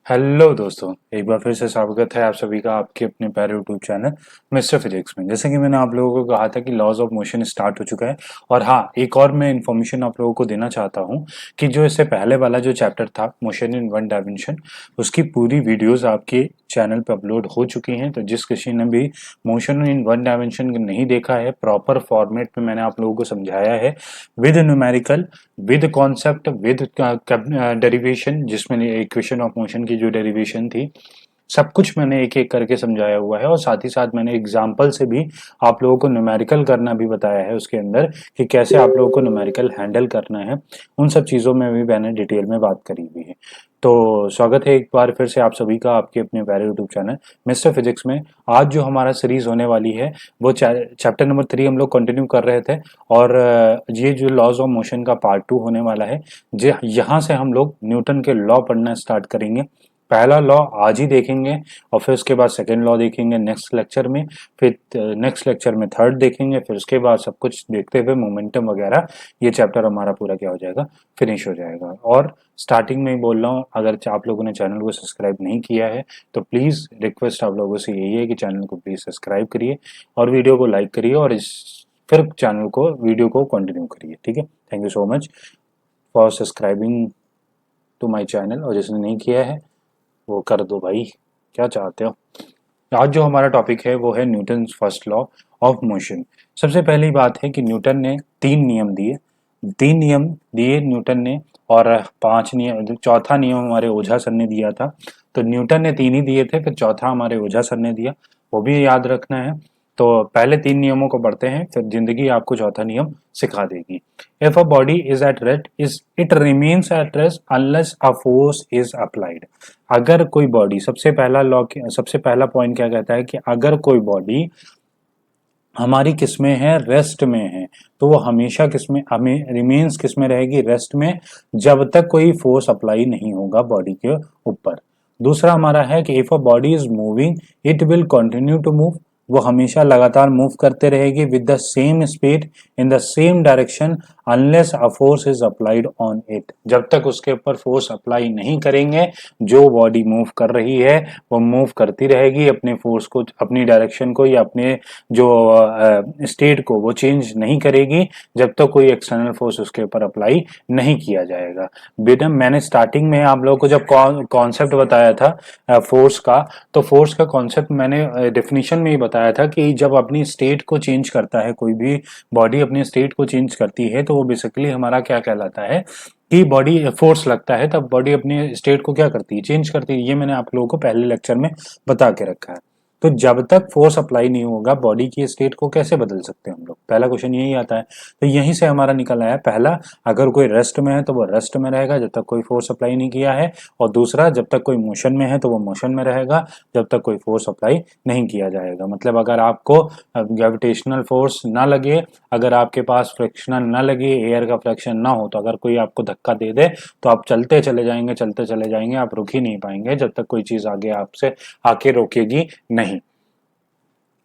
Hello दोस्तों, एक बार फिर से स्वागत है आप सभी का आपके अपने प्यारे यूट्यूब चैनल मिस्टर फिजिक्स में। जैसे कि मैंने आप लोगों को कहा था कि लॉज ऑफ मोशन स्टार्ट हो चुका है। और हाँ, एक और मैं इन्फॉर्मेशन आप लोगों को देना चाहता हूँ कि जो इससे पहले वाला जो चैप्टर था मोशन इन वन डायमेंशन, उसकी पूरी वीडियोस आपके चैनल पे अपलोड हो चुकी हैं। तो जिस किसी ने भी मोशन इन वन डायमेंशन नहीं देखा है, प्रॉपर फॉर्मेट में मैंने आप लोगों को समझाया है, with numerical, with concept, with derivation, जिसमें इक्वेशन ऑफ मोशन की जो डेरिवेशन थी, सब कुछ मैंने एक एक करके समझाया हुआ है। और साथ ही साथ मैंने एग्जाम्पल से भी आप लोगों को न्यूमेरिकल करना भी बताया है उसके अंदर, कि कैसे आप लोगों को न्यूमेरिकल हैंडल करना है। उन सब चीज़ों में भी मैंने डिटेल में बात करी हुई है। तो स्वागत है एक बार फिर से आप सभी का आपके अपने प्यारे यूट्यूब चैनल मिस्टर फिजिक्स में। आज जो हमारा सीरीज होने वाली है वो चैप्टर नंबर 3 हम लोग कंटिन्यू कर रहे थे। और ये जो लॉज ऑफ मोशन का पार्ट 2 होने वाला है, जे यहाँ से हम लोग न्यूटन के लॉ पढ़ना स्टार्ट करेंगे। पहला लॉ आज ही देखेंगे और फिर उसके बाद सेकेंड लॉ देखेंगे नेक्स्ट लेक्चर में, फिर नेक्स्ट लेक्चर में थर्ड देखेंगे, फिर उसके बाद सब कुछ देखते हुए मोमेंटम वगैरह ये चैप्टर हमारा पूरा क्या हो जाएगा, फिनिश हो जाएगा। और स्टार्टिंग में ही बोल रहा हूँ, अगर आप लोगों ने चैनल को सब्सक्राइब नहीं किया है तो प्लीज़ रिक्वेस्ट आप लोगों से यही है कि चैनल को प्लीज़ सब्सक्राइब करिए और वीडियो को लाइक करिए और इस फिर चैनल को वीडियो को कंटिन्यू करिए। ठीक है, thank you so much for subscribing to my channel. और जिसने नहीं किया है वो कर दो भाई, क्या चाहते हो। आज जो हमारा टॉपिक है वो है Newton first law of motion. सबसे पहली बात है कि न्यूटन ने 3 नियम दिए न्यूटन ने। और 5 नियम, चौथा नियम हमारे ओझा सर ने दिया था। तो न्यूटन ने 3 ही दिए थे, फिर चौथा हमारे ओझा सर ने दिया, वो भी याद रखना है। तो पहले 3 नियमों को पढ़ते हैं, फिर जिंदगी आपको चौथा नियम सिखा देगी। If a body is at rest, is it remains at rest unless a force is applied. अगर कोई बॉडी, सबसे पहला पॉइंट क्या कहता है कि अगर कोई बॉडी हमारी किस में है, रेस्ट में है, तो वो हमेशा किस में, हमें रिमेन्स किस में रहेगी, रेस्ट में, जब तक कोई फोर्स अप्लाई नहीं होगा बॉडी के ऊपर। दूसरा हमारा है कि if a body is moving it will continue to move, वो हमेशा लगातार मूव करते रहेगी with the same speed in the same direction unless a force is applied on it. जब तक उसके ऊपर फोर्स अप्लाई नहीं करेंगे, जो बॉडी मूव कर रही है वो मूव करती रहेगी, अपने फोर्स को, अपनी डायरेक्शन को या अपने जो स्टेट को वो चेंज नहीं करेगी, जब तक कोई एक्सटर्नल फोर्स उसके ऊपर अप्लाई नहीं किया जाएगा। बेटा मैंने स्टार्टिंग में आप लोगों को जब कॉन्सेप्ट बताया था फोर्स का, तो फोर्स का कॉन्सेप्ट मैंने डेफिनेशन में ही बताया था कि जब अपनी स्टेट को चेंज करता है, कोई भी बॉडी अपनी स्टेट को चेंज करती है, तो वो बेसिकली हमारा क्या कहलाता है कि बॉडी फोर्स लगता है, तब बॉडी अपनी स्टेट को क्या करती है, चेंज करती है। ये मैंने आप लोगों को पहले लेक्चर में बता के रखा है। तो जब तक फोर्स अप्लाई नहीं होगा बॉडी की स्टेट को कैसे बदल सकते हैं हम लोग, पहला क्वेश्चन यही आता है। तो यहीं से हमारा निकल आया, पहला, अगर कोई रेस्ट में है तो वो रेस्ट में रहेगा जब तक कोई फोर्स अप्लाई नहीं किया है। और दूसरा, जब तक कोई मोशन में है तो वो मोशन में रहेगा जब तक कोई फोर्स अप्लाई नहीं किया जाएगा। मतलब अगर आपको ग्रेविटेशनल फोर्स ना लगे, अगर आपके पास फ्रिक्शनल ना लगे, एयर का फ्रिक्शन ना हो, तो अगर कोई आपको धक्का दे दे तो आप चलते चले जाएंगे, आप रुक ही नहीं पाएंगे जब तक कोई चीज आगे आपसे आके रोकेगी नहीं।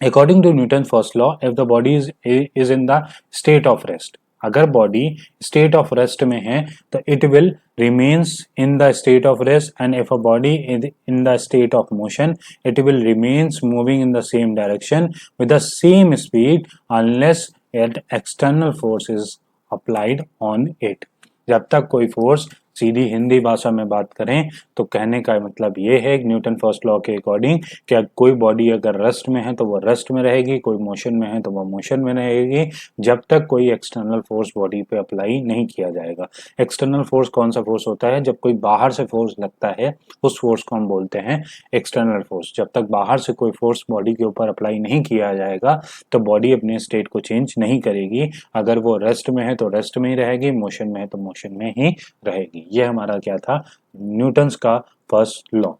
According to Newton's first law, if the body is in the state of rest, अगर बॉडी स्टेट ऑफ रेस्ट में है तो it will remains in the state of rest, and if a body is in the state of motion it will remains moving in the same direction with the same speed unless an external force is applied on it। जब तक कोई force, सीधी हिंदी भाषा में बात करें तो कहने का मतलब ये है न्यूटन फर्स्ट लॉ के अकॉर्डिंग कि कोई बॉडी अगर रेस्ट में है तो वो रेस्ट में रहेगी, कोई मोशन में है तो वो मोशन में रहेगी, जब तक कोई एक्सटर्नल फोर्स बॉडी पे अप्लाई नहीं किया जाएगा। एक्सटर्नल फोर्स कौन सा फोर्स होता है, जब कोई बाहर से फोर्स लगता है उस फोर्स को हम बोलते हैं एक्सटर्नल फोर्स। जब तक बाहर से कोई फोर्स बॉडी के ऊपर अप्लाई नहीं किया जाएगा तो बॉडी अपने स्टेट को चेंज नहीं करेगी। अगर वो रेस्ट में है तो रेस्ट में ही रहेगी, मोशन में है तो मोशन में ही रहेगी। ये हमारा क्या था, न्यूटन्स का फर्स्ट लॉ।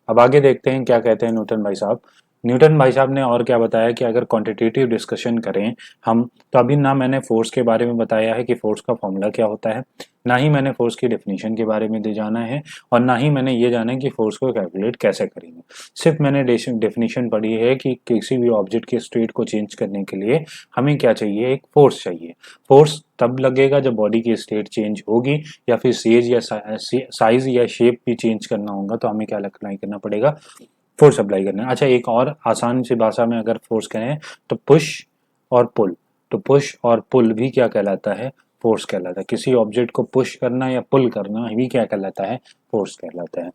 अब आगे देखते हैं क्या कहते हैं न्यूटन भाई साहब। न्यूटन भाई साहब ने और क्या बताया कि अगर क्वांटिटेटिव डिस्कशन करें हम, तो अभी ना मैंने फोर्स के बारे में बताया है कि फोर्स का फॉर्मूला क्या होता है, ना ही मैंने फोर्स की डेफिनेशन के बारे में दे जाना है और ना ही मैंने ये जाना है कि फोर्स को कैलकुलेट कैसे करेंगे। सिर्फ मैंने डेफिनेशन पढ़ी है कि किसी भी ऑब्जेक्ट के स्टेट को चेंज करने के लिए हमें क्या चाहिए, एक फोर्स चाहिए। फोर्स तब लगेगा जब बॉडी की स्टेट चेंज होगी या फिर साइज या शेप भी चेंज करना होगा, तो हमें क्या अप्लाई करना पड़ेगा, फोर्स अप्लाई करना है। अच्छा, एक और आसान सी भाषा में अगर फोर्स करें तो पुश और पुल, तो पुश और पुल भी क्या कहलाता है, फोर्स कहलाता है। किसी ऑब्जेक्ट को पुश करना या पुल करना भी क्या कहलाता है, फोर्स कहलाता है।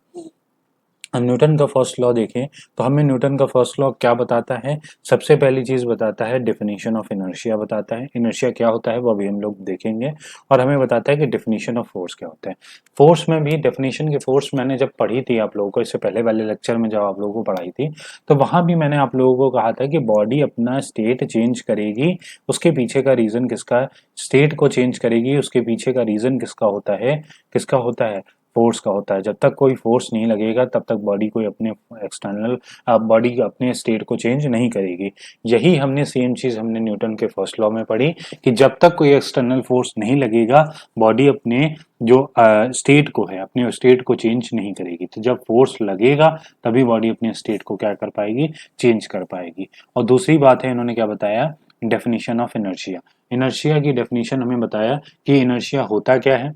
हम न्यूटन का फर्स्ट लॉ देखें तो हमें न्यूटन का फर्स्ट लॉ क्या बताता है, सबसे पहली चीज बताता है डेफिनेशन ऑफ इनर्शिया बताता है। इनर्शिया क्या होता है वो भी हम लोग देखेंगे, और हमें बताता है कि डेफिनेशन ऑफ फोर्स क्या होता है। फोर्स में भी डेफिनेशन की फोर्स मैंने जब पढ़ी थी आप लोगों को, इससे पहले वाले लेक्चर में जब आप लोगों को पढ़ाई थी, तो वहां भी मैंने आप लोगों को कहा था कि बॉडी अपना स्टेट चेंज करेगी, उसके पीछे का रीजन किसका, स्टेट को चेंज करेगी, उसके पीछे का रीजन किसका होता है, किसका होता है, फोर्स का होता है। जब तक कोई फोर्स नहीं लगेगा तब तक बॉडी कोई अपने एक्सटर्नल बॉडी अपने स्टेट को चेंज नहीं करेगी। यही हमने सेम चीज हमने न्यूटन के फर्स्ट लॉ में पढ़ी कि जब तक कोई एक्सटर्नल फोर्स नहीं लगेगा बॉडी अपने जो स्टेट को है, अपने स्टेट को चेंज नहीं करेगी। तो जब फोर्स लगेगा तभी बॉडी अपने स्टेट को क्या कर पाएगी, चेंज कर पाएगी। और दूसरी बात है, इन्होंने क्या बताया, डेफिनेशन ऑफ इनर्शिया। इनर्शिया की डेफिनेशन हमें बताया कि इनर्शिया होता क्या है,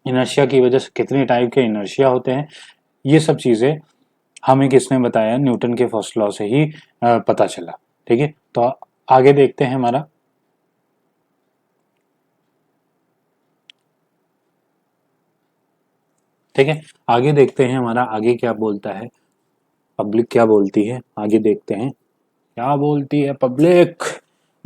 इनर्शिया की वजह से कितने टाइप के इनर्शिया होते हैं, ये सब चीजें हमें किसने बताया, न्यूटन के फर्स्ट लॉ से ही पता चला। ठीक है, तो आगे देखते हैं हमारा, ठीक है, आगे देखते हैं हमारा आगे क्या बोलता है, पब्लिक क्या बोलती है, आगे देखते हैं क्या बोलती है public.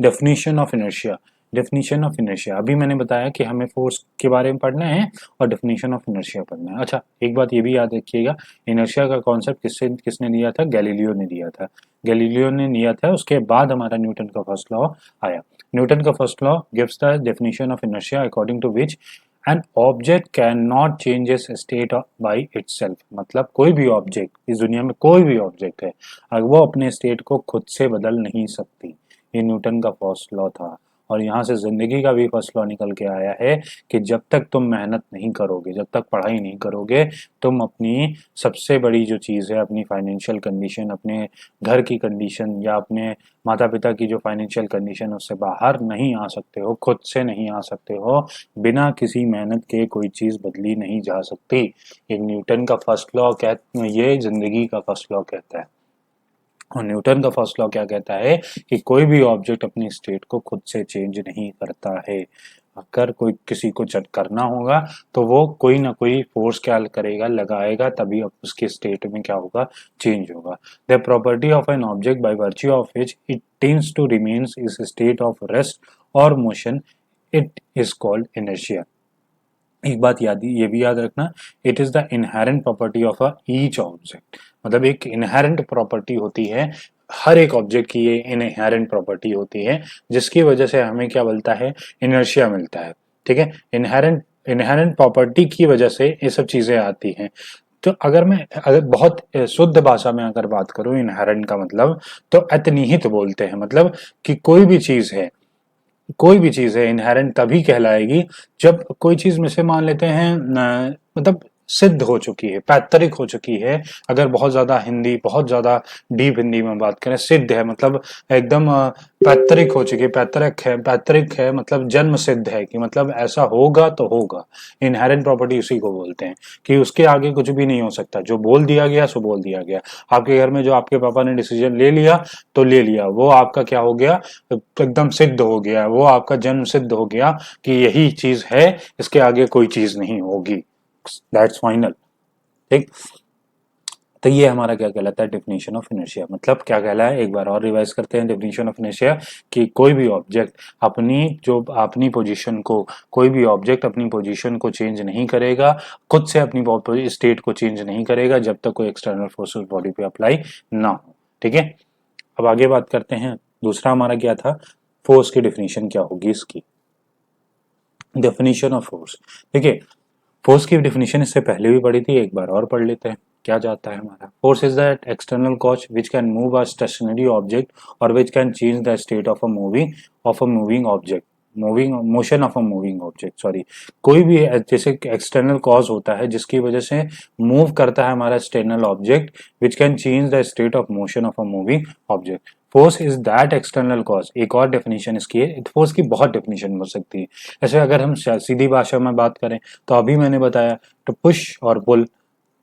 Definition of inertia, definition of inertia अभी मैंने बताया कि हमें फोर्स के बारे में पढ़ना है और डेफिनेशन ऑफ इनर्शिया पढ़ना है। अच्छा, एक बात ये भी याद रखिएगा, इनर्शिया का कॉन्सेप्ट किसने दिया था, गैलीलियो ने दिया था। गैलीलियो ने दिया था, उसके बाद हमारा न्यूटन का फर्स्ट लॉ आया। न्यूटन का first law gives the definition of inertia according to which an object can not change its state by itself. मतलब कोई भी ऑब्जेक्ट, इस दुनिया में कोई भी ऑब्जेक्ट है, अगर वो अपने स्टेट को खुद से बदल नहीं सकती। ये न्यूटन का फर्स्ट लॉ था, और यहाँ से जिंदगी का भी फर्स्ट लॉ निकल के आया है कि जब तक तुम मेहनत नहीं करोगे, जब तक पढ़ाई नहीं करोगे, तुम अपनी सबसे बड़ी जो चीज़ है, अपनी फाइनेंशियल कंडीशन, अपने घर की कंडीशन या अपने माता पिता की जो फाइनेंशियल कंडीशन, उससे बाहर नहीं आ सकते हो, खुद से नहीं आ सकते हो। बिना किसी मेहनत के कोई चीज़ बदली नहीं जा सकती। एक न्यूटन का फर्स्ट लॉ ये जिंदगी का फर्स्ट लॉ कहता है। और न्यूटन का फर्स्ट लॉ क्या कहता है कि कोई भी ऑब्जेक्ट अपनी स्टेट को खुद से चेंज नहीं करता है। अगर कोई किसी को जज करना होगा तो वो कोई ना कोई फोर्स क्या करेगा, लगाएगा, तभी उसके स्टेट में क्या होगा, चेंज होगा। The property of an object by virtue of which it tends to remains is state of rest और motion, it is called inertia. एक बात ये भी याद रखना, it is the inherent property of a each object. मतलब एक inherent property होती है, हर एक ऑब्जेक्ट की ये इनहेरेंट प्रॉपर्टी होती है, जिसकी वजह से हमें क्या मिलता है, इनर्शिया मिलता है। ठीक है, इनहेरेंट इनहेरेंट प्रॉपर्टी की वजह से ये सब चीजें आती हैं। तो अगर बहुत शुद्ध भाषा में अगर बात करूं, इनहेरेंट का मतलब तो अतनिहित बोलते हैं। मतलब कि कोई भी चीज है, कोई भी चीज है इनहेरेंट तभी कहलाएगी जब कोई चीज में से मान लेते हैं मतलब सिद्ध हो चुकी है, पैतृक हो चुकी है। अगर बहुत ज्यादा हिंदी, बहुत ज्यादा डीप हिंदी में बात करें, सिद्ध है मतलब एकदम पैतृक हो चुकी है, पैतृक है मतलब जन्म सिद्ध है, कि मतलब ऐसा होगा तो होगा। इनहेरेंट प्रॉपर्टी उसी को बोलते हैं कि उसके आगे कुछ भी नहीं हो सकता, जो बोल दिया गया सो बोल दिया गया। आपके घर में जो आपके पापा ने डिसीजन ले लिया तो ले लिया, वो आपका क्या हो गया, एकदम सिद्ध हो गया, वो आपका जन्म सिद्ध हो गया कि यही चीज है, इसके आगे कोई चीज नहीं होगी, दैट्स फाइनल। ठीक, तो ये हमारा क्या कहलाता है, डेफिनेशन ऑफ इनर्शिया। मतलब क्या कहला है, एक बार और रिवाइज करते हैं डेफिनेशन ऑफ इनर्शिया, कि कोई भी ऑब्जेक्ट अपनी पोजीशन को, कोई भी ऑब्जेक्ट अपनी पोजीशन को चेंज नहीं करेगा, खुद से अपनी स्टेट को चेंज नहीं करेगा जब तक कोई एक्सटर्नल फोर्स उस बॉडी पे अप्लाई ना हो। ठीक है, अब आगे बात करते हैं, दूसरा हमारा क्या था, फोर्स की डेफिनेशन क्या होगी इसकी, डेफिनेशन ऑफ फोर्स। ठीक है, फोर्स की डेफिनेशन इससे पहले भी पढ़ी थी, एक बार और पढ़ लेते हैं। क्या जाता है हमारा, force is that external cause which can move a stationary object और which can change the state of a moving object. Moving motion of a moving object, sorry, कोई भी जैसे एक्सटर्नल कॉज होता है जिसकी वजह से मूव करता है हमारा external object which can change the state of motion of a moving object. Force is that external cause. एक और डेफिनेशन इसकी है, फोर्स की बहुत डेफिनेशन हो सकती है। ऐसे अगर हम सीधी भाषा में बात करें तो अभी मैंने बताया तो पुश और पुल,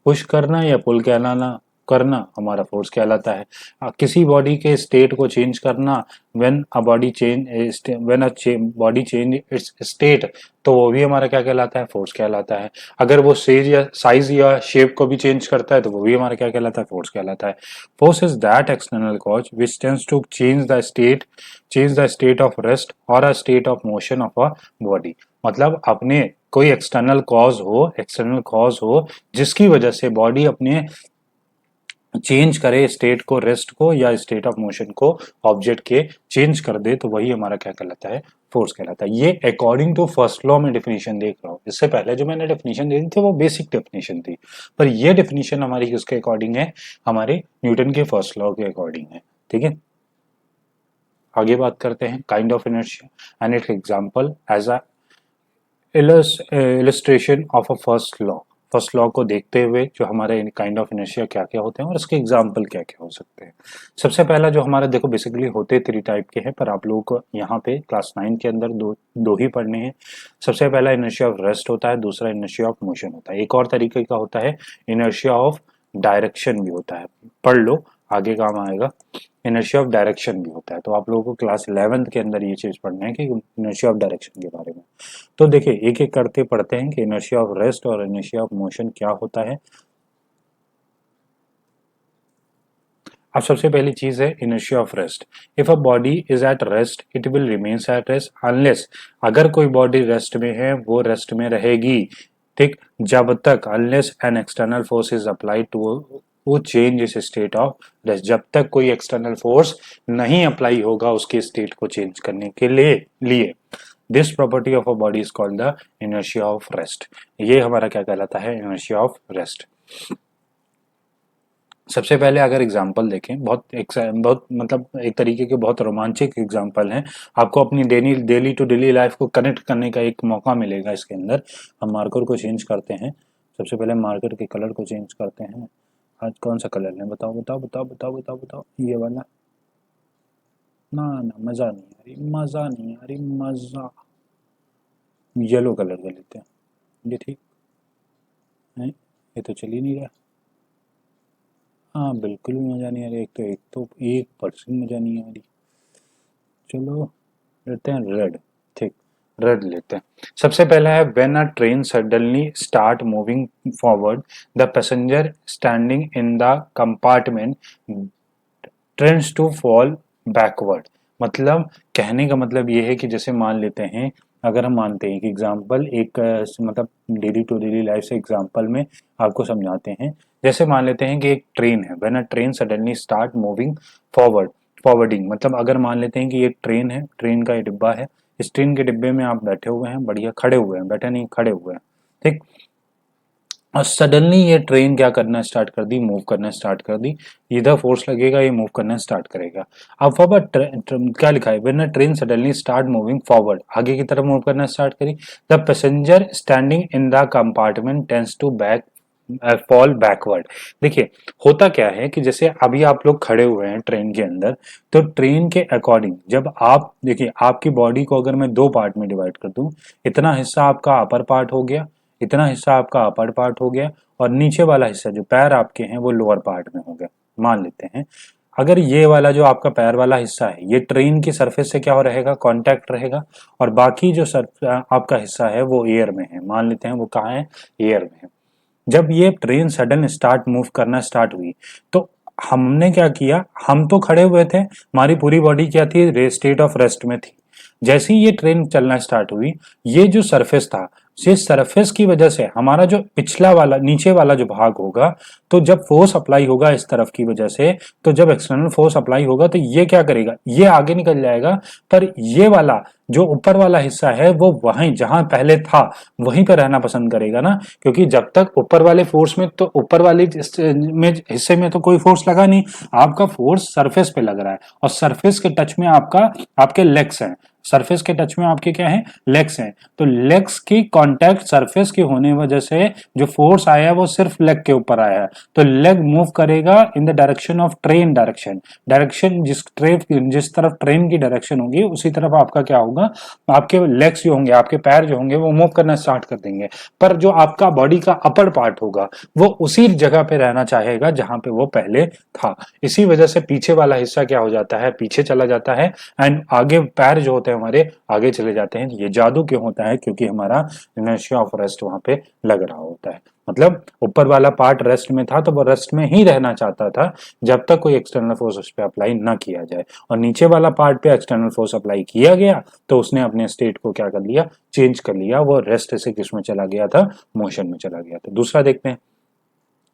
पुश करना या पुल कहलाना करना हमारा फोर्स कहलाता है। किसी बॉडी के स्टेट को चेंज करना, when a body change when a body change its state, तो वो भी हमारा क्या कहलाता है, फोर्स कहलाता है। अगर वो साइज या शेप को भी चेंज करता है तो वो भी हमारा क्या कहलाता है, फोर्स कहलाता है। Force is that external cause which tends to change the state of rest और a state of motion of a body. मतलब अपने कोई एक्सटर्नल कॉज हो जिसकी वजह से बॉडी अपने चेंज करे स्टेट को, रेस्ट को या स्टेट ऑफ मोशन को ऑब्जेक्ट के चेंज कर दे, तो वही हमारा क्या कहलाता है, फोर्स कहलाता है। ये अकॉर्डिंग टू फर्स्ट लॉ में डेफिनेशन देख रहा हूँ। इससे पहले जो मैंने डेफिनेशन दी थी वो बेसिक डेफिनेशन थी, पर ये डेफिनेशन हमारी किसके अकॉर्डिंग है, हमारे न्यूटन के फर्स्ट लॉ के अकॉर्डिंग है। ठीक है, आगे बात करते हैं kind of inertia and its example as a illustration of a first law. First law को देखते हुए जो हमारे काइंड ऑफ इनर्शिया क्या क्या होते हैं और इसके एग्जाम्पल क्या क्या हो सकते हैं। सबसे पहला जो हमारा, देखो बेसिकली होते 3 टाइप के हैं, पर आप लोगों को यहाँ पे क्लास 9 के अंदर दो ही पढ़ने हैं। सबसे पहला इनर्शिया ऑफ रेस्ट होता है, दूसरा इनर्शिया ऑफ मोशन होता है। एक और तरीके का होता है इनर्शिया ऑफ डायरेक्शन भी होता है, पढ़ लो आगे काम आएगा। इनर्शिया ऑफ डायरेक्शन भी होता है, तो आप लोगों को क्लास 11th के अंदर ये चीज पढ़ना है कि इनर्शिया ऑफ डायरेक्शन के बारे में। तो देखिए एक एक करते पढ़ते हैं कि इनर्शिया ऑफ रेस्ट और इनर्शिया ऑफ मोशन क्या होता है। अब सबसे पहली चीज है inertia of rest. If a body is at rest it will remains at rest unless, अगर कोई बॉडी रेस्ट में है वो रेस्ट में रहेगी, ठीक, जब तक unless an external force is applied to वो चेंज इस स्टेट ऑफ रेस्ट, जब तक कोई एक्सटर्नल फोर्स नहीं अप्लाई होगा उसके स्टेट को चेंज करने के लिए this property of a body is called the inertia of rest. ये हमारा क्या कहलाता है, इनर्शिया ऑफ रेस्ट। सबसे पहले अगर एग्जाम्पल देखें, बहुत मतलब एक तरीके के बहुत रोमांचक एग्जाम्पल हैं, आपको अपनी डेली टू डेली लाइफ को कनेक्ट करने का एक मौका मिलेगा इसके अंदर। हम मार्कर को चेंज करते हैं, सबसे पहले मार्कर के कलर को चेंज करते हैं। आज कौन सा कलर है, बताओ बताओ बताओ बताओ बताओ बताओ, ये वाला ना ना, मजा नहीं आ रही, मजा नहीं आ रही, मजा, येलो कलर का लेते हैं, ये ठीक है, ये तो चल ही नहीं रहा। हाँ बिल्कुल भी मज़ा नहीं आ रहा, एक तो 1% मज़ा नहीं आ रही। चलो लेते हैं रेड, ठीक, रेड लेते हैं। सबसे पहला है when a train suddenly start moving forward the passenger standing in the compartment trends to fall backward. मतलब कहने का मतलब ये है कि जैसे मान लेते हैं, अगर हम मानते हैं कि एग्जाम्पल एक मतलब डेली टू डेली लाइफ से एग्जाम्पल में आपको समझाते हैं। जैसे मान लेते हैं कि एक ट्रेन है, when a train suddenly start moving forwarding, मतलब अगर मान लेते हैं कि ये ट्रेन है, ट्रेन का ये डिब्बा है, इस ट्रेन के डिब्बे में आप बैठे हुए हैं, बढ़िया खड़े हुए हैं, बैठे नहीं खड़े हुए हैं, ठीक, और सडनली ये ट्रेन क्या करना स्टार्ट कर दी, मूव करना स्टार्ट कर दी, इधर फोर्स लगेगा ये मूव करना स्टार्ट करेगा। अब फॉरवर्ड क्या लिखा है, when a train suddenly start moving forward, आगे की तरफ मूव करना स्टार्ट करी, the passenger standing in the compartment tends to back fall backward. देखिए होता क्या है कि जैसे अभी आप लोग खड़े हुए हैं ट्रेन के अंदर, तो ट्रेन के अकॉर्डिंग जब आप देखिए आपकी बॉडी को अगर मैं 2 पार्ट में डिवाइड कर दूं, इतना हिस्सा आपका अपर पार्ट हो गया, इतना हिस्सा आपका अपर पार्ट हो गया, और नीचे वाला हिस्सा जो पैर आपके हैं वो लोअर पार्ट में हो गया। मान लेते हैं अगर ये वाला जो आपका पैर वाला हिस्सा है ये ट्रेन की सरफेस से क्या हो रहेगा, कांटेक्ट रहेगा, और बाकी जो आपका हिस्सा है वो एयर में है, मान लेते हैं वो कहाँ है, एयर में है। जब ये ट्रेन सडन स्टार्ट मूव करना स्टार्ट हुई तो हमने क्या किया, हम तो खड़े हुए थे, हमारी पूरी बॉडी क्या थी, स्टेट ऑफ रेस्ट में थी। जैसे ही ये ट्रेन चलना स्टार्ट हुई, ये जो सरफेस था, इस सरफेस की वजह से हमारा जो पिछला वाला नीचे वाला जो भाग होगा, तो जब फोर्स अप्लाई होगा इस तरफ की वजह से, तो जब एक्सटर्नल फोर्स अप्लाई होगा तो ये क्या करेगा, ये आगे निकल जाएगा, पर ये वाला जो ऊपर वाला हिस्सा है वो वहीं जहां पहले था वहीं पर रहना पसंद करेगा ना, क्योंकि जब तक ऊपर वाले फोर्स में, तो ऊपर वाले हिस्से में तो कोई फोर्स लगा नहीं, आपका फोर्स सरफेस पे लग रहा है, और सरफेस के टच में आपके लेग्स हैं, सरफेस के टच में आपके क्या है, लेग्स हैं। तो लेग्स की कांटेक्ट सरफेस के होने वजह से जो फोर्स आया है वो सिर्फ लेग के ऊपर आया है। तो लेग मूव करेगा इन the direction of train direction, direction जिस तरफ ट्रेन की डायरेक्शन होगी उसी तरफ आपका क्या होगा, आपके लेग्स जो होंगे, आपके पैर जो होंगे वो मूव करना स्टार्ट कर देंगे। पर जो आपका बॉडी का अपर पार्ट होगा वो उसी जगह पे रहना चाहेगा जहां पे वो पहले था। इसी वजह से पीछे वाला हिस्सा क्या हो जाता है, पीछे चला जाता है, एंड आगे पैर जो होते हैं हमारे आगे चले जाते हैं। ये जादू क्यों होता है, क्योंकि हमारा इनर्शिया ऑफ रेस्ट वहां पे लग रहा होता है। मतलब ऊपर वाला पार्ट रेस्ट में था तो वो रेस्ट में ही रहना चाहता था जब तक कोई एक्सटर्नल फोर्स उस पर अप्लाई ना किया जाए, और नीचे वाला पार्ट पे एक्सटर्नल फोर्स अप्लाई किया गया तो उसने अपने स्टेट को क्या कर लिया, चेंज कर लिया, वो रेस्ट से किस में चला गया था, मोशन में चला गया था। दूसरा देखते हैं,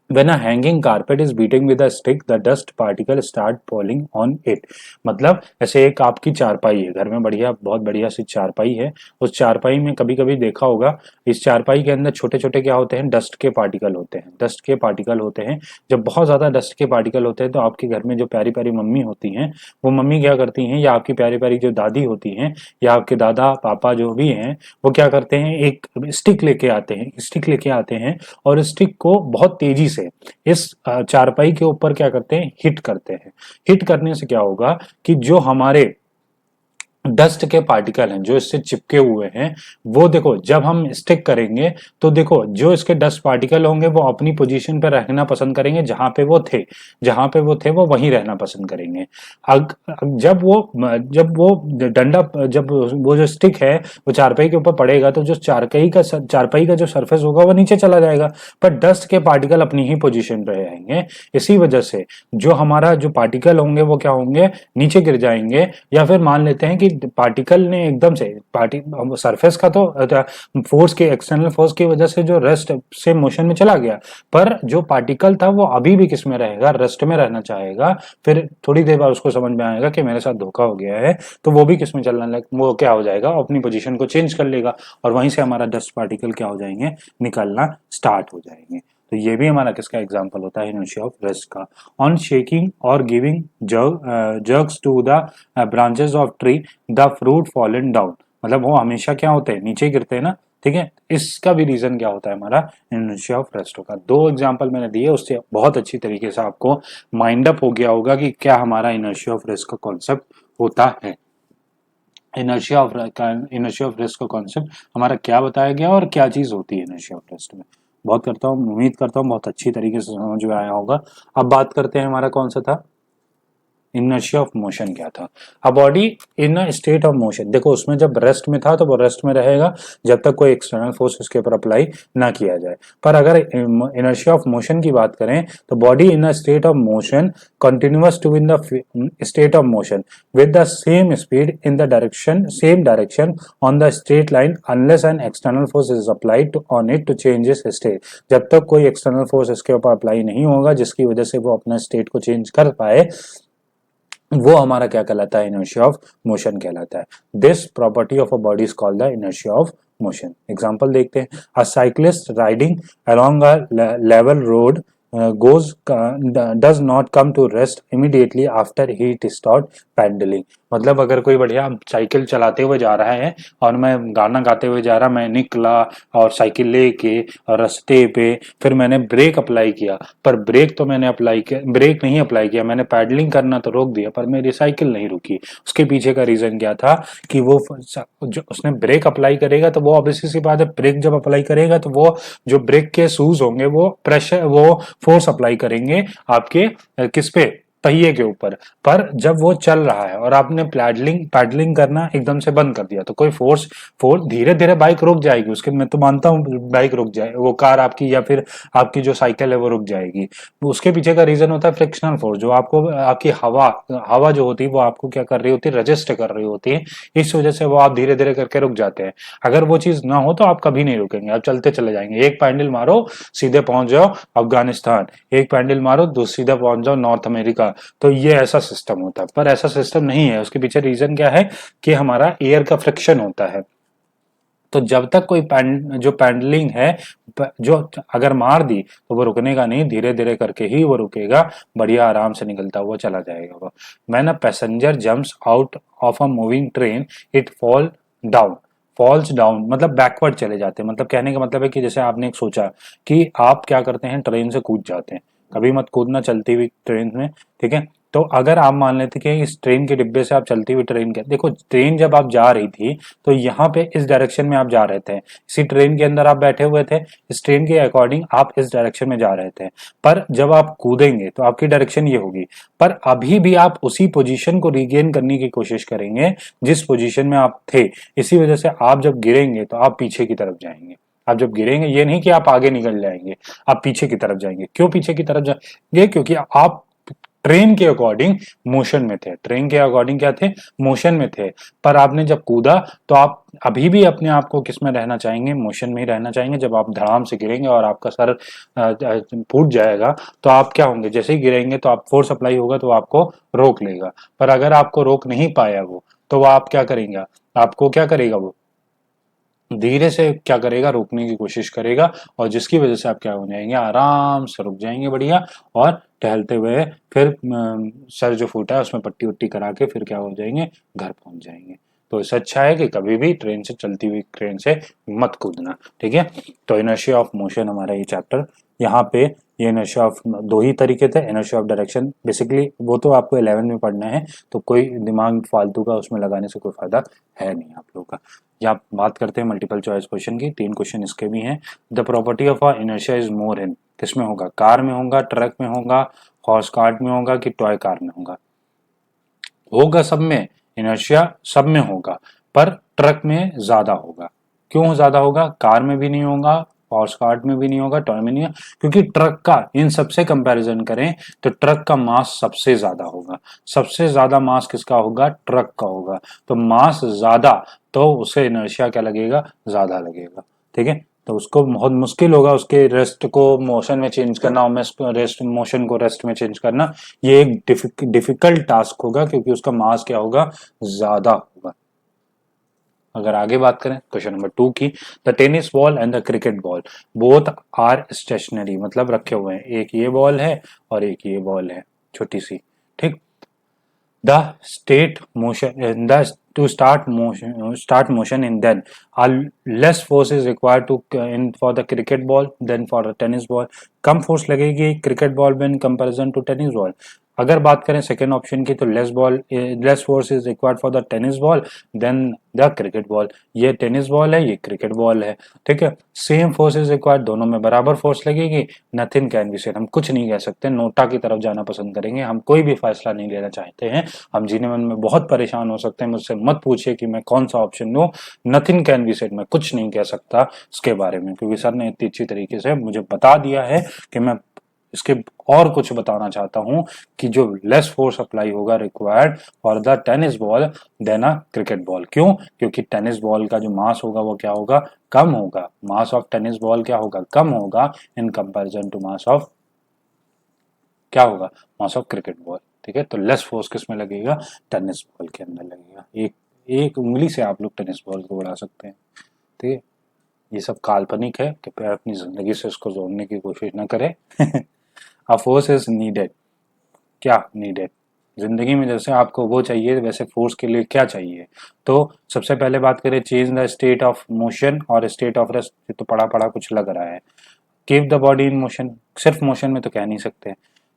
When a hanging carpet is beating with a stick, the dust particle start falling on it। मतलब ऐसे एक आपकी चारपाई है घर में, बढ़िया बहुत बढ़िया सी चारपाई है, उस चारपाई में कभी कभी देखा होगा इस चारपाई के अंदर छोटे छोटे क्या होते हैं, डस्ट के पार्टिकल होते हैं, डस्ट के पार्टिकल होते हैं। जब बहुत ज्यादा डस्ट के पार्टिकल होते हैं तो आपके घर में जो प्यारी प्यारी मम्मी होती हैं वो मम्मी क्या करती हैं, या आपकी प्यारी प्यारी जो दादी होती हैं या आपके दादा पापा जो भी हैं वो क्या करते हैं, एक स्टिक लेके आते हैं, स्टिक लेके आते हैं और स्टिक को बहुत तेजी से इस चारपाई के ऊपर क्या करते हैं, हिट करते हैं। हिट करने से क्या होगा कि जो हमारे डस्ट के पार्टिकल हैं जो इससे चिपके हुए हैं वो देखो जब हम स्टिक करेंगे तो देखो जो इसके डस्ट पार्टिकल होंगे वो अपनी पोजीशन पर रहना पसंद करेंगे, जहां पे वो थे, जहां पे वो थे वो वहीं रहना पसंद करेंगे। जब वो डंडा, जब वो जो स्टिक है वो चारपाई के ऊपर पड़ेगा तो जो चारपाई का जो सरफेस होगा वो नीचे चला जाएगा, पर डस्ट के पार्टिकल अपनी ही पोजीशन पर रहेंगे। इसी वजह से जो हमारा जो पार्टिकल होंगे वो क्या होंगे, नीचे गिर जाएंगे। या फिर मान लेते हैं कि पार्टिकल ने एकदम से सरफेस का तो फोर्स के, एक्सटर्नल फोर्स की वजह से जो रेस्ट से मोशन में चला गया, पर जो पार्टिकल था वो अभी भी किस में रहेगा, रेस्ट में रहना चाहेगा। फिर थोड़ी देर बाद उसको समझ में आएगा कि मेरे साथ धोखा हो गया है, तो वो भी किस में चलना लग, वो क्या हो जाएगा, अपनी पोजीशन को चेंज कर लेगा और वहीं से हमारा डस्ट पार्टिकल क्या हो जाएंगे, निकलना स्टार्ट हो जाएंगे। तो ये भी हमारा किसका एग्जाम्पल होता है, इनर्शिया ऑफ रेस्ट का। ऑन शेकिंग और giving jerks to the branches of tree the fruit fallen down, मतलब वो हमेशा क्या होते हैं, नीचे गिरते हैं ना, ठीक है। इसका भी रीजन क्या होता है, हमारा इनर्शिया ऑफ रेस्ट का। दो एग्जांपल मैंने दिए, उससे बहुत अच्छी तरीके से आपको माइंड अप हो गया होगा कि क्या हमारा इनर्शिया ऑफ रेस्ट का कॉन्सेप्ट होता है। इनर्शिया ऑफ रेस्ट का कॉन्सेप्ट हमारा क्या बताया गया और क्या चीज होती है इनर्शिया ऑफ रेस्ट में। बहुत करता हूँ, उम्मीद करता हूँ बहुत अच्छी तरीके से समझ में आया होगा। अब बात करते हैं हमारा कौन सा था, इनर्शिया ऑफ मोशन क्या था। A body in a state of motion, देखो उसमें जब रेस्ट में था तो वो रेस्ट में रहेगा जब तक कोई एक्सटर्नल फोर्स उसके ऊपर अप्लाई ना किया जाए। पर अगर इनर्शिया ऑफ मोशन की बात करें तो body in a state of motion continuous to in the state of motion with the same speed in the direction, same direction on the straight line unless an external force is applied on it to change its state. जब तक कोई external force इसके ऊपर apply नहीं होगा जिसकी वजह से वो अपना स्टेट को चेंज कर पाए, वो हमारा क्या कहलाता है, इनर्शिया ऑफ मोशन कहलाता है। This property of a body is called the inertia of motion. Example देखते हैं, अ cyclist riding along a level road goes does not come to rest immediately after he start pedalling. मतलब अगर कोई बढ़िया cycle चलाते हुए जा रहा है और मैं गाना गाते हुए जा रहा, मैं निकला और साइकिल लेके और रास्ते पे फिर मैंने ब्रेक अप्लाई किया, पर ब्रेक तो मैंने अप्लाई किया, ब्रेक नहीं अप्लाई किया, मैंने पैडलिंग करना तो रोक दिया पर मेरी साइकिल नहीं रुकी। उसके पीछे का रीजन क्या था कि वो जो उसने ब्रेक अप्लाई करेगा तो वो ऑब्वियसली सी बात है, ब्रेक जब अप्लाई करेगा तो वो जो ब्रेक के शूज होंगे वो प्रेशर, वो फोर्स अप्लाई करेंगे आपके किस पे, पहिए के ऊपर। पर जब वो चल रहा है और आपने पैडलिंग करना एकदम से बंद कर दिया तो कोई फोर्स धीरे धीरे बाइक रुक जाएगी उसके, मैं तो मानता हूँ बाइक रुक जाए, वो कार आपकी या फिर आपकी जो साइकिल है वो रुक जाएगी। उसके पीछे का रीजन होता है फ्रिक्शनल फोर्स, जो आपको आपकी हवा जो होती है वो आपको क्या कर रही होती है, रजिस्ट कर रही होती है, इस वजह से वो आप धीरे धीरे करके रुक जाते हैं। अगर वो चीज ना हो तो आप कभी नहीं रुकेंगे, आप चलते चले जाएंगे। एक पैंडल मारो सीधे पहुंच जाओ अफगानिस्तान, एक पैंडल मारो सीधे पहुंच जाओ नॉर्थ अमेरिका। तो ये ऐसा सिस्टम होता है, पर ऐसा सिस्टम नहीं है। उसके पीछे रीजन क्या है कि हमारा एयर का फ्रिक्शन होता है। तो जब तक कोई जो पैडलिंग है जो अगर मार दी तो वो रुकने का नहीं, धीरे धीरे करके ही वो रुकेगा, बढ़िया आराम से निकलता हुआ चला जाएगा वो। When a passenger jumps out of a moving train it down falls down मतलब बैकवर्ड चले जाते हैं। मतलब कहने का मतलब है कि जैसे आपने एक सोचा कि आप क्या करते हैं, ट्रेन से कूद जाते हैं, कभी मत कूदना चलती हुई ट्रेन में, ठीक है। तो अगर आप मान लेते कि इस ट्रेन के डिब्बे से आप चलती हुई ट्रेन के, देखो ट्रेन जब आप जा रही थी तो यहाँ पे इस डायरेक्शन में आप जा रहे थे, इसी ट्रेन के अंदर आप बैठे हुए थे, इस ट्रेन के अकॉर्डिंग आप इस डायरेक्शन में जा रहे थे। पर जब आप कूदेंगे तो आपकी डायरेक्शन ये होगी, पर अभी भी आप उसी पोजीशन को रिगेन करने की कोशिश करेंगे जिस पोजीशन में आप थे। इसी वजह से आप जब गिरेंगे तो आप पीछे की तरफ जाएंगे। आप जब गिरेंगे ये नहीं कि आप आगे निकल जाएंगे, आप पीछे की तरफ जाएंगे। क्यों पीछे की तरफ जाएंगे? क्योंकि आप ट्रेन के अकॉर्डिंग मोशन में थे, ट्रेन के अकॉर्डिंग क्या थे, मोशन में थे। पर आपने जब कूदा तो आप अभी भी अपने आप को किस में रहना चाहेंगे, मोशन में ही रहना चाहेंगे। जब आप धड़ाम से गिरेंगे और आपका सर फूट जाएगा तो आप क्या होंगे, जैसे ही गिरेंगे तो आप फोर्स अप्लाई होगा तो आपको रोक लेगा। पर अगर आपको रोक नहीं पाया वो, तो वो आप क्या करेंगे, आपको क्या करेगा वो, धीरे से क्या करेगा, रोकने की कोशिश करेगा, और जिसकी वजह से आप क्या हो जाएंगे, आराम से रुक जाएंगे बढ़िया, और टहलते हुए फिर सर जो फूटा है उसमें पट्टी उट्टी करा के फिर क्या हो जाएंगे, घर पहुंच जाएंगे। तो इससे अच्छा है कि कभी भी ट्रेन से, चलती हुई ट्रेन से मत कूदना, ठीक है। तो इनर्शिया ऑफ मोशन हमारा ये चैप्टर यहाँ पे, ये इनर्शिया ऑफ दो ही तरीके थे, इनर्शिया ऑफ डायरेक्शन बेसिकली वो तो आपको 11 में पढ़ना है, तो कोई दिमाग फालतू का उसमें लगाने से कोई फायदा है नहीं आप लोगों का। यहाँ बात करते हैं मल्टीपल चॉइस क्वेश्चन की, 3 क्वेश्चन इसके भी हैं। The property of a inertia is more in, किसमें होगा, कार में होगा, ट्रक में होगा, हॉर्स कार्ट में होगा, कि टॉय कार में होगा? होगा सब में, इनर्शिया सब में होगा, पर ट्रक में ज्यादा होगा। क्यों ज्यादा होगा? कार में भी नहीं होगा, हॉर्स कार्ट में भी नहीं होगा, टॉय में नहीं होगा, क्योंकि ट्रक का इन सबसे कंपैरिजन करें तो ट्रक का मास सबसे ज्यादा होगा। सबसे ज्यादा मास किसका होगा? ट्रक का होगा। तो मास ज्यादा, तो उसे इनर्शिया क्या लगेगा, ज्यादा लगेगा, ठीक है। तो उसको बहुत मुश्किल होगा उसके रेस्ट को मोशन में चेंज करना, और रेस्ट मोशन को रेस्ट में चेंज करना, ये एक डिफिकल्ट टास्क होगा, क्योंकि उसका मास क्या होगा, ज्यादा होगा। अगर आगे बात करें क्वेश्चन नंबर 2 की, the tennis ball and the cricket ball both are stationary, मतलब रखे हुए हैं, एक ये बॉल है और एक ये बॉल है छोटी सी, ठीक। The state motion, the to start motion in then are less force is required to in for the cricket ball than for the tennis ball. कम फोर्स लगेगी क्रिकेट बॉल में in comparison to tennis ball. अगर बात करें second option की, तो less force is required for the tennis ball than the cricket ball. ये tennis ball है, ये क्रिकेट बॉल है, ठीक है। सेम फोर्स इज रिक्वायर्ड, दोनों में बराबर फोर्स लगेगी। नथिंग कैन बी सेड, हम कुछ नहीं कह सकते, नोटा की तरफ जाना पसंद करेंगे, हम कोई भी फैसला नहीं लेना चाहते हैं। हम जीवन में बहुत परेशान हो सकते हैं, मुझसे मत पूछिए कि मैं कौन सा ऑप्शन लूं। नथिंग कैन बी सेड, मैं कुछ नहीं कह सकता इसके बारे में, क्योंकि सर ने इतनी अच्छी तरीके से मुझे बता दिया है कि मैं इसके और कुछ बताना चाहता हूं कि जो लेस फोर्स अप्लाई होगा required for the tennis ball than a cricket ball. क्यों? क्योंकि टेनिस बॉल का जो मास होगा वो क्या होगा, कम होगा। मास ऑफ टेनिस बॉल क्या होगा, कम होगा in comparison to mass of, क्या होगा, मास ऑफ क्रिकेट बॉल, ठीक है। तो लेस फोर्स किस में लगेगा, टेनिस बॉल के अंदर लगेगा। एक एक उंगली से आप लोग टेनिस बॉल को उड़ा सकते हैं, ठीक है। ये सब काल्पनिक है, कृपया अपनी जिंदगी से इसको जोड़ने की कोशिश न करें। अ फोर्स इज नीडेड, क्या नीडेड, जिंदगी में जैसे आपको वो चाहिए वैसे फोर्स के लिए क्या चाहिए? तो सबसे पहले बात करें, change the state of motion और स्टेट ऑफ रेस्ट, तो पढ़ा पढ़ा कुछ लग रहा है। Keep the body in motion, सिर्फ मोशन में तो कह नहीं सकते।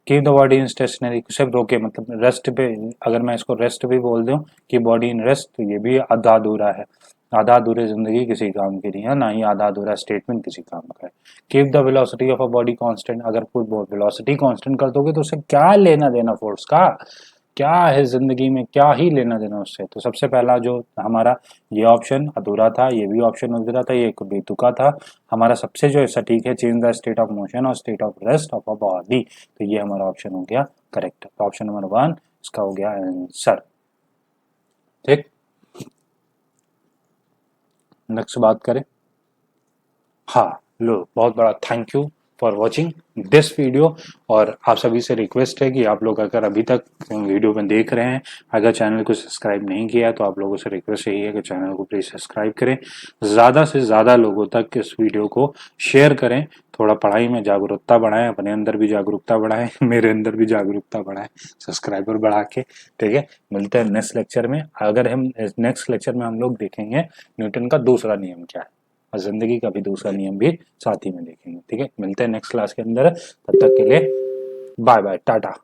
Keep the body in stationary, सिर्फ रोके, मतलब रेस्ट पे, अगर मैं इसको रेस्ट भी बोल दूं कि बॉडी इन रेस्ट, तो ये भी आधा अधूरा है। आधा अधूरी जिंदगी किसी काम की नहीं है, ना ही आधा अधूरा स्टेटमेंट किसी काम का है। Keep the velocity of a body constant, अगर कोई वेलोसिटी कांस्टेंट कर दोगे तो उसे क्या लेना देना फोर्स का, क्या है जिंदगी में, क्या ही लेना देना उससे। तो सबसे पहला जो हमारा ये ऑप्शन अधूरा था, ये भी ऑप्शन अधूरा था, ये एक बेतुका था। हमारा सबसे जो सटीक है, change the state of motion और state of rest of a body, तो ये हमारा ऑप्शन हो गया करेक्ट। तो ऑप्शन नंबर 1 इसका हो गया आंसर, ठीक। नेक्स्ट बात करें, हाँ लो, बहुत बड़ा thank you for watching this video. और आप सभी से रिक्वेस्ट है कि आप लोग अगर अभी तक वीडियो में देख रहे हैं, अगर चैनल को सब्सक्राइब नहीं किया तो आप लोगों से रिक्वेस्ट यही है कि चैनल को प्लीज़ सब्सक्राइब करें, ज़्यादा से ज़्यादा लोगों तक इस वीडियो को शेयर करें, थोड़ा पढ़ाई में जागरूकता बढ़ाएं, अपने अंदर भी जागरूकता बढ़ाएं, मेरे अंदर भी जागरूकता बढ़ाएं सब्सक्राइबर बढ़ा के। ठीक है, मिलते हैं नेक्स्ट लेक्चर में। अगर हम नेक्स्ट लेक्चर में हम लोग देखेंगे न्यूटन का दूसरा नियम क्या है, और जिंदगी का भी दूसरा नियम भी साथ ही में देखेंगे। ठीक है, मिलते हैं नेक्स्ट क्लास के अंदर, तब तक के लिए बाय बाय, टाटा।